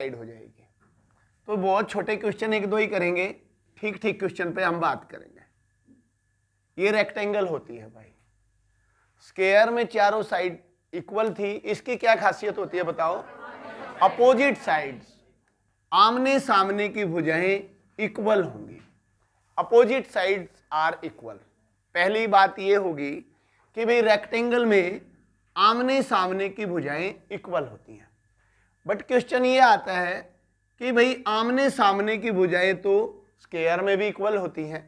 Side हो जाएगी। तो बहुत छोटे क्वेश्चन एक दो ही करेंगे, ठीक ठीक क्वेश्चन पे हम बात करेंगे। ये रेक्टेंगल होती है भाई, स्क्वायर में चारों साइड इक्वल थी, इसकी क्या खासियत होती है बताओ? अपोजिट साइड्स, आमने सामने की भुजाएं इक्वल होंगी। Opposite sides are equal. पहली बात ये होगी कि भाई रेक्टेंगल में आमने सामने की भुजाएं इक्वल होती हैं। बट क्वेश्चन ये आता है कि भाई आमने सामने की भुजाएं तो स्क्वायर में भी इक्वल होती हैं,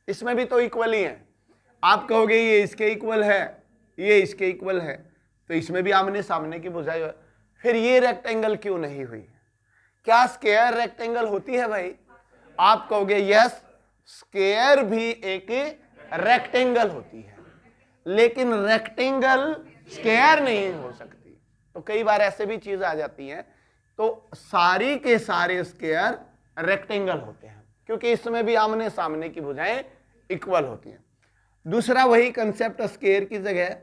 इसमें भी तो इक्वल ही है। आप कहोगे ये इसके इक्वल है, ये इसके इक्वल है, तो इसमें भी आमने सामने की भुजाएं, फिर ये रेक्टेंगल क्यों नहीं हुई? क्या स्क्वायर रेक्टेंगल होती है भाई? आप कहोगे यस, स्क्वायर भी एक रेक्टेंगल होती है, लेकिन रेक्टेंगल स्क्वायर नहीं हो सकती। तो कई बार ऐसे भी चीज आ जाती है, तो सारी के सारे स्क्वायर रेक्टेंगल होते हैं क्योंकि इसमें भी आमने सामने की भुजाएं इक्वल होती हैं। दूसरा वही कंसेप्ट, स्क्वायर की जगह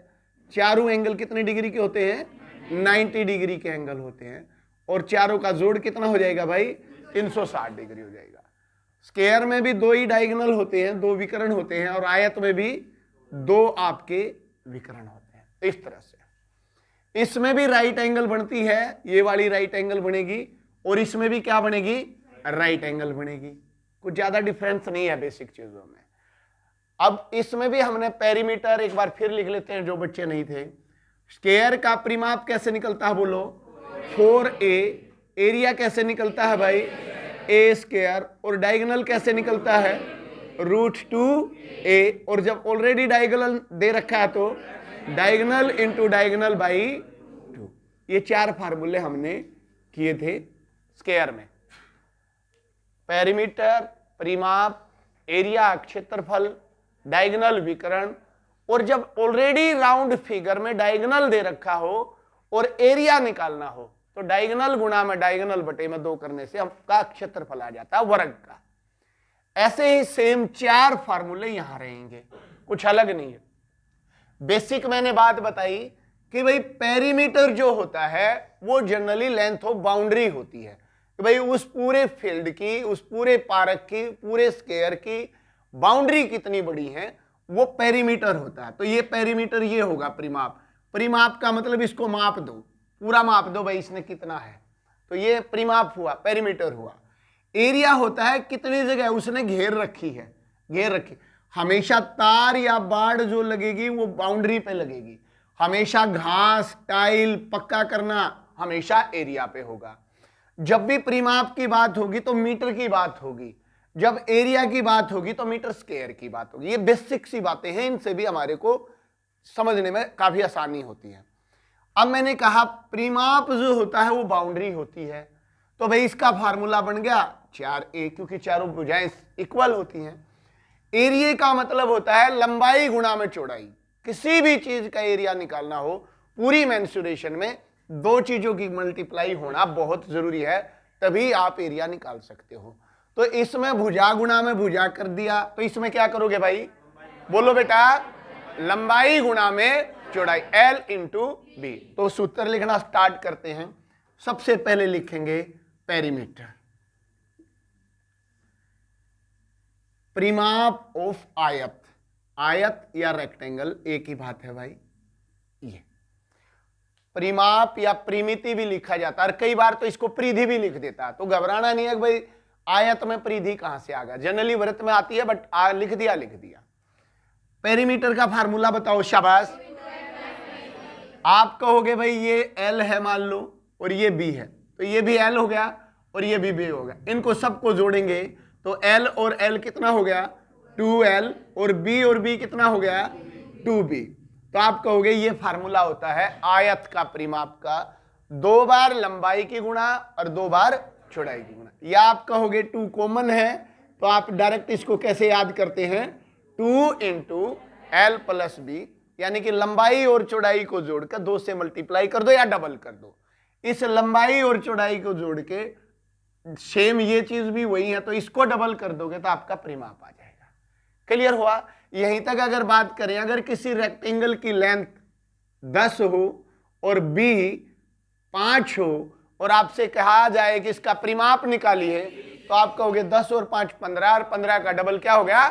चारों एंगल कितने डिग्री के होते हैं? 90 डिग्री के एंगल होते हैं, और चारों का जोड़ कितना हो जाएगा भाई? 360 डिग्री हो जाएगा। स्क्वायर में भी दो ही डायगोनल होते हैं, दो विकर्ण होते हैं, और आयत में भी दो आपके विकर्ण होते हैं। इस तरह से इसमें भी राइट एंगल बनती है, ये वाली राइट एंगल बनेगी, और इसमें भी क्या बनेगी? राइट एंगल बनेगी। कुछ ज्यादा डिफरेंस नहीं है बेसिक चीजों में। अब इसमें भी हमने पेरीमीटर एक बार फिर लिख लेते हैं जो बच्चे नहीं थे। स्क्वायर का परिमाप कैसे निकलता है बोलो? 4a। एरिया कैसे निकलता है भाई? a square. और डायगोनल कैसे निकलता है? √2a। और जब ऑलरेडी डायगोनल दे रखा है तो डायगोनल इंटू डायगोनल बाई 2। ये चार फार्मूले हमने किए थे स्क्वायर में। पेरीमीटर, परिमाप, एरिया क्षेत्रफल, डायगोनल विकर्ण, और जब ऑलरेडी राउंड फिगर में डायगोनल दे रखा हो और एरिया निकालना हो तो डायगोनल गुणा में डायगोनल बटे में 2 करने से आपका क्षेत्रफल आ जाता है वर्ग का। ऐसे ही सेम चार फार्मूले यहां रहेंगे, कुछ अलग नहीं है। बेसिक मैंने बात बताई कि भाई पेरीमीटर जो होता है वो जनरली लेंथ ऑफ बाउंड्री होती है कि भाई उस पूरे फील्ड की, उस पूरे पार्क की, पूरे स्क्वायर की बाउंड्री कितनी बड़ी है, वो पेरीमीटर होता है। तो ये पेरीमीटर ये होगा परिमाप। परिमाप का मतलब इसको माप दो, पूरा माप दो भाई इसने कितना है, तो ये परिमाप हुआ, पेरीमीटर हुआ। एरिया होता है कितनी जगह उसने घेर रखी है, घेर रखी। हमेशा तार या बाड़ जो लगेगी वो बाउंड्री पे लगेगी। हमेशा घास, टाइल, पक्का करना हमेशा एरिया पे होगा। जब भी परिमाप की बात होगी तो मीटर की बात होगी, जब एरिया की बात होगी तो मीटर स्क्वायर की बात होगी। ये बेसिक सी बातें हैं, इनसे भी हमारे को समझने में काफी आसानी होती है। अब मैंने कहा परिमाप जो होता है वो बाउंड्री होती है, तो भाई इसका फार्मूला बन गया 4a, क्योंकि चारों भुजाएं इक्वल होती हैं। एरिया का मतलब होता है लंबाई गुणा में चौड़ाई। किसी भी चीज का एरिया निकालना हो पूरी मेंसुरेशन में दो चीजों की मल्टीप्लाई होना बहुत जरूरी है, तभी आप एरिया निकाल सकते हो। तो इसमें भुजा गुणा में भुजा कर दिया, तो इसमें क्या करोगे भाई? बोलो बेटा, लंबाई गुणा में चौड़ाई, L इंटू बी। तो सूत्र लिखना स्टार्ट करते हैं। सबसे पहले लिखेंगे पेरीमीटर, परिमाप ऑफ आयत। आयत या रेक्टेंगल एक ही बात है भाई। ये परिमाप या परिमिति भी लिखा जाता है, और कई बार तो इसको परिधि भी लिख देता है, तो घबराना नहीं है कि भाई आयत में परिधि कहां से आ गया। जनरली वृत्त में आती है, बट लिख दिया लिख दिया। पेरीमीटर का फार्मूला बताओ, शाबाश। आप कहोगे भाई ये L है मान लो, और ये B है, तो ये भी L हो गया और ये भी B हो गया। इनको सबको जोड़ेंगे तो L और L कितना हो गया? 2L, और B और B कितना हो गया? 2B। तो आप कहोगे ये फार्मूला होता है आयत का परिमाप का, 2 बार लंबाई की गुणा और 2 बार चौड़ाई की गुणा। या आप कहोगे 2 कॉमन है, तो आप डायरेक्ट इसको कैसे याद करते हैं? 2 इंटू L प्लस B, यानी कि लंबाई और चौड़ाई को जोड़कर 2 से मल्टीप्लाई कर दो या डबल कर दो। इस लंबाई और चौड़ाई को जोड़ के सेम ये चीज भी वही है, तो इसको डबल कर दोगे तो आपका परिमाप आ जाएगा। क्लियर हुआ? यहीं तक अगर बात करें, अगर किसी रेक्टेंगल की लेंथ 10 हो और बी 5 हो और आपसे कहा जाए कि इसका परिमाप निकालिए, तो आप कहोगे 10 और 5 15, और 15 का डबल क्या हो गया